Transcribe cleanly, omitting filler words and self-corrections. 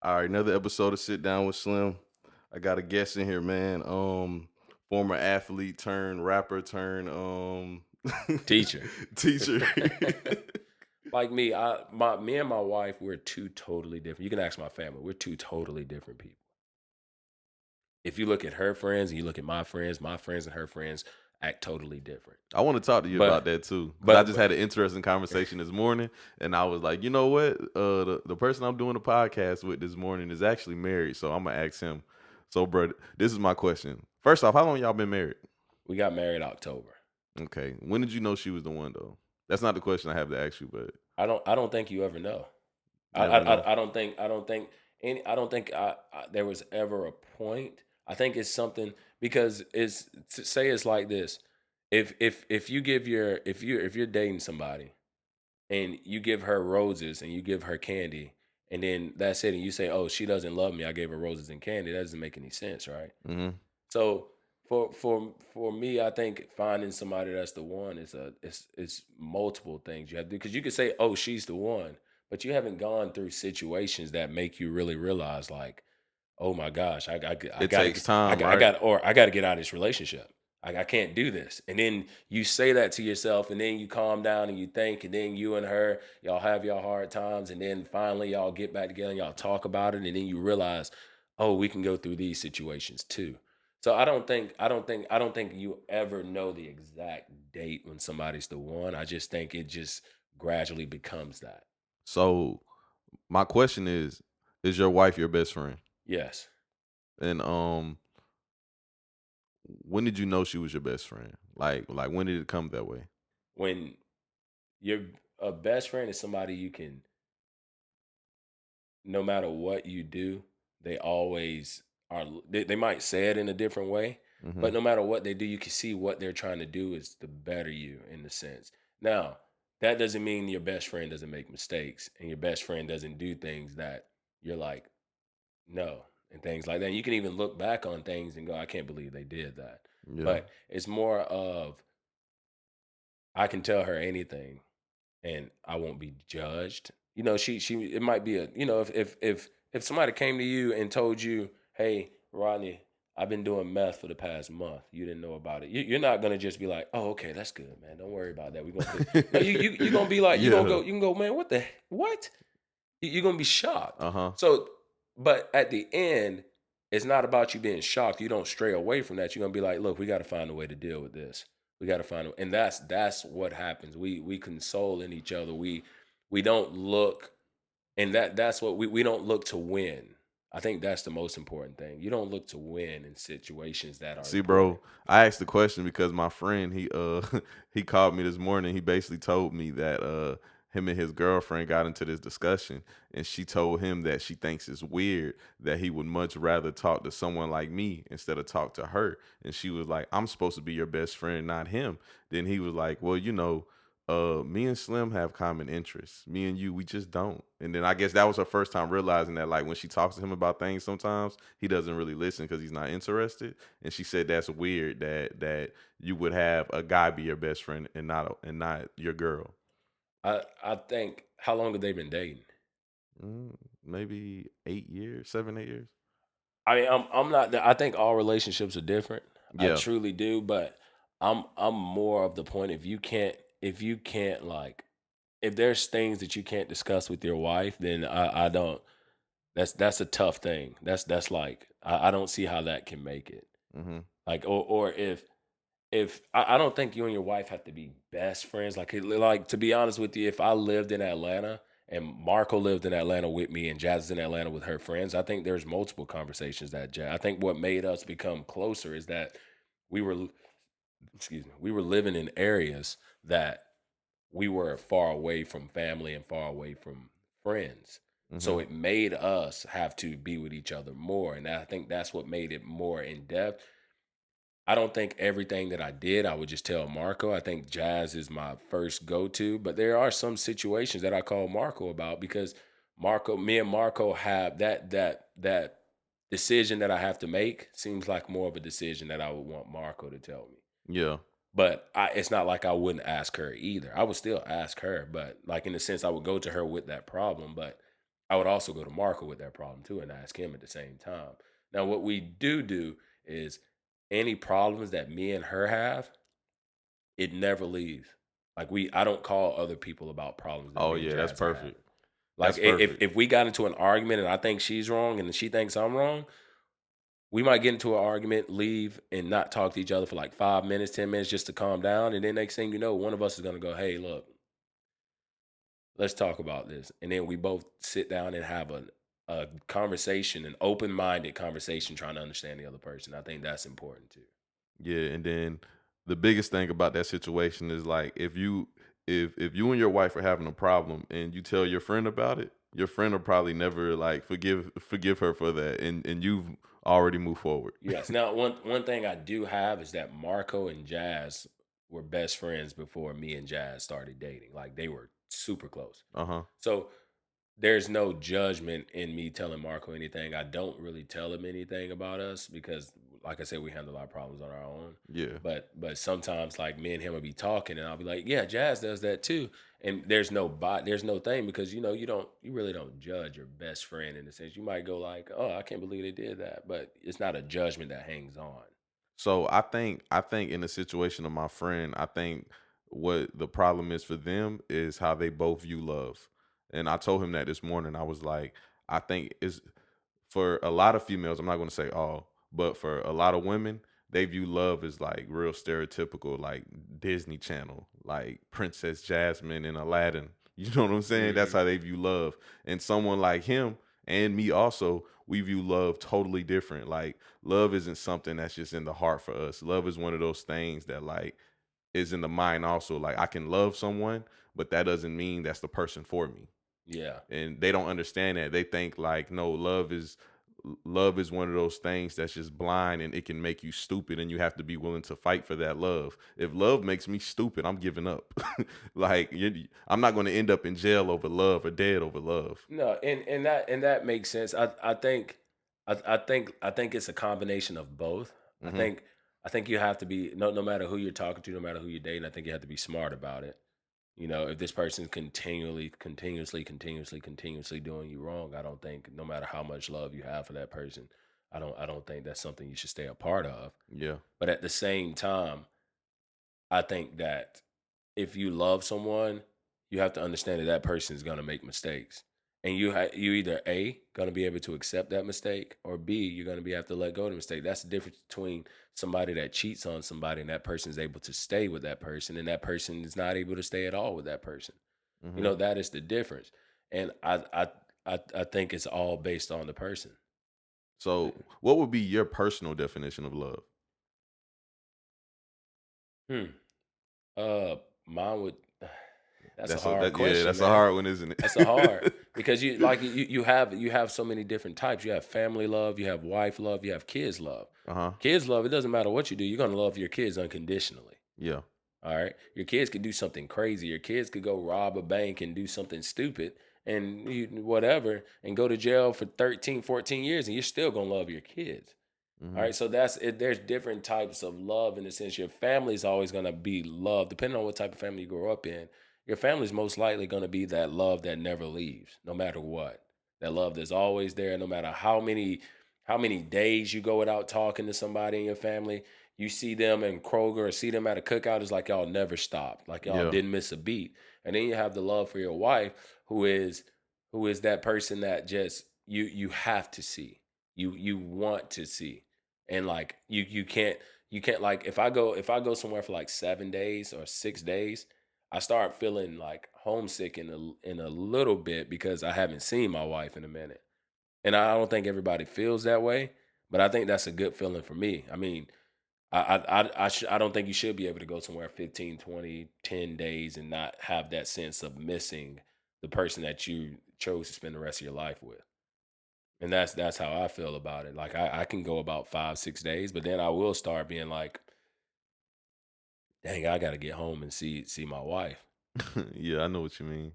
All right, another episode of Sit Down with Slim. I got a guest in here, man. Former athlete turned rapper turned Teacher. teacher. Like me and my wife, we're two totally different. You can ask my family. We're two totally different people. If you look at her friends and you look at my friends and her friends act totally different. I want to talk to you about But that too, because I but just had an interesting conversation this morning, and I was like, you know what? The person I'm doing the podcast with this morning is actually married, so I'm gonna ask him. So, bro, this is my question. First off, how long y'all been married? we got married October. Okay, when did you know she was the one though? That's not the question I have to ask you, but I don't think you ever know. I I never know. I I don't think there was ever a point. I think it's something because say it's like this. If you give your if you're dating somebody and you give her roses and you give her candy and then that's it and you say, "Oh, she doesn't love me. I gave her roses and candy." That doesn't make any sense, right? Hmm. So for me, I think finding somebody that's the one is it's multiple things you have to do because you could say, "Oh, she's the one," but you haven't gone through situations that make you really realize, like, "Oh my gosh, I It gotta takes get, I time, got I right? got or I got to get out of this relationship. I can't do this." And then you say that to yourself, and then you calm down and you think, and then you and her y'all have your hard times, and then finally y'all get back together and y'all talk about it, and then you realize, "Oh, we can go through these situations too." So I don't think you ever know the exact date when somebody's the one. I just think it just gradually becomes that. So my question is your wife your best friend? Yes. And when did you know she was your best friend? Like when did it come that way? When your a best friend is somebody you can, no matter what you do, they always are. They might say it in a different way, Hmm. but no matter what they do, you can see what they're trying to do is to better you in the sense. Now, that doesn't mean your best friend doesn't make mistakes and your best friend doesn't do things that you're like, no, and things like that. You can even look back on things and go, I can't believe they did that. Yeah. But it's more of, I can tell her anything and I won't be judged. She it might be if somebody came to you and told you, "Hey, Rodney, I've been doing meth for the past month. You didn't know about it." You're not gonna just be like, "Oh, okay, that's good, man. Don't worry about that. We're gonna put." No, you're gonna be like, Yeah. you can go, man. What? You're gonna be shocked. Uh-huh. So, but at the end, it's not about you being shocked. You don't stray away from that. You're gonna be like, look, we got to find a way to deal with this. We got to find, and that's what happens. We console in each other. We don't look, and that's what we don't look to win. I think that's the most important thing. You don't look to win in situations that are See, important. bro, I asked the question because my friend he he called me this morning. He basically told me that him and his girlfriend got into this discussion, and she told him that she thinks it's weird that he would much rather talk to someone like me instead of talk to her. And she was like, "I'm supposed to be your best friend, not him." Then he was like, "Well, me and Slim have common interests. Me and you, we just don't." And then I guess that was her first time realizing that, like, when she talks to him about things, sometimes he doesn't really listen because he's not interested. And she said that's weird that you would have a guy be your best friend and not your girl. I think how long have they been dating? Maybe 8 years, 7, 8 years. I mean, I'm not. I think all relationships are different. I Yeah. truly do, but I'm more of the point if you can't like if there's things that you can't discuss with your wife, then I don't. That's a tough thing. That's like I don't see how that can make it. Hmm. Like or if I don't think you and your wife have to be best friends. Like to be honest with you, if I lived in Atlanta and Marco lived in Atlanta with me and Jazz is in Atlanta with her friends, I think there's multiple conversations that Jazz. I think what made us become closer is that we were excuse me, we were living in areas that we were far away from family and far away from friends. Hmm. So it made us have to be with each other more. And I think that's what made it more in depth. I don't think everything that I did, I would just tell Marco. I think Jazz is my first go to, but there are some situations that I call Marco about because me and Marco have that decision that I have to make seems like more of a decision that I would want Marco to tell me. Yeah. But it's not like I wouldn't ask her either. I would still ask her, but like in the sense I would go to her with that problem. But I would also go to Marco with that problem too and ask him at the same time. Now, what we do is any problems that me and her have, it never leaves. Like I don't call other people about problems that Oh me and yeah, that's Jazz are perfect. having. Like That's perfect. if we got into an argument and I think she's wrong and she thinks I'm wrong, we might get into an argument, leave, and not talk to each other for like 5 minutes, 10 minutes just to calm down. And then next thing you know, one of us is gonna go, "Hey, look, let's talk about this." And then we both sit down and have a conversation, an open minded conversation, trying to understand the other person. I think that's important too. Yeah, and then the biggest thing about that situation is like if you and your wife are having a problem and you tell your friend about it, your friend will probably never like forgive her for that, and you've already moved forward. Yes. Now, one thing I do have is that Marco and Jazz were best friends before me and Jazz started dating. Like they were super close. Uh-huh. So there's no judgment in me telling Marco anything. I don't really tell him anything about us because, like I said, we handle our problems on our own. Yeah. But sometimes, like me and him will be talking, and I'll be like, "Yeah, Jazz does that too." And there's no thing because you really don't judge your best friend in the sense you might go like, "Oh, I can't believe they did that," but it's not a judgment that hangs on. So I think in the situation of my friend, I think what the problem is for them is how they both view love. And I told him that this morning. I was like, I think it's for a lot of females, I'm not going to say all, but for a lot of women, they view love as like real stereotypical, like Disney Channel, like Princess Jasmine and Aladdin. You know what I'm saying? That's Hmm. how they view love. And someone like him and me also, we view love totally different. Like love isn't something that's just in the heart for us. Love is one of those things that like is in the mind also. Like I can love someone, but that doesn't mean that's the person for me, Yeah. and they don't understand that. They think like, no, love is one of those things that's just blind and it can make you stupid and you have to be willing to fight for that love. If love makes me stupid, I'm giving up. Like I'm not going to end up in jail over love or dead over love. No, and that makes sense. I think it's a combination of both. I Hmm. think I think you have to be no matter who you're talking to, no matter who you're dating. I think you have to be smart about it. If this person's continuously doing you wrong, I don't think no matter how much love you have for that person, I don't think that's something you should stay a part of. Yeah. But at the same time, I think that if you love someone, you have to understand that that person is going to make mistakes, and you either a going to be able to accept that mistake, or b you're going to be have to let go of the mistake. That's the difference between somebody that cheats on somebody and that person is able to stay with that person, and that person is not able to stay at all with that person. Hmm. That is the difference, and I think it's all based on the person. So what would be your personal definition of love? Hmm. Uh, Mine would. That's a That's a hard that yeah, question, that's a man. hard one, isn't That's a hard it? because you have so many different types. You have family love, you have wife love, you have kids love. Uh-huh. Kids love, it doesn't matter what you do, you're gonna love your kids unconditionally. Yeah. All right. Your kids could do something crazy. Your kids could go rob a bank and do something stupid and whatever and go to jail for 13, 14 years, and you're still gonna love your kids. All Hmm. right, so that's it. There's different types of love in the sense your family is always going to be love, depending on what type of family you grow up in. Your family is most likely going to be that love that never leaves, no matter what. That love that's always there, no matter how many days you go without talking to somebody in your family. You see them in Kroger or see them at a cookout, it's like y'all never stopped, like y'all Yeah. didn't miss a beat. And then you have the love for your wife, who is who is that person that just you have to see, you want to see, and like you can't like if I go somewhere for like 7 days or 6 days, I start feeling like homesick in a little bit because I haven't seen my wife in a minute, and I don't think everybody feels that way, but I think that's a good feeling for me. I mean, I don't think you should be able to go somewhere 15, 20, 10 days and not have that sense of missing the person that you chose to spend the rest of your life with. And that's how I feel about it. Like I can go about 5, 6 days, but then I will start being like, dang, I gotta get home and see my wife. Yeah, I know what you mean.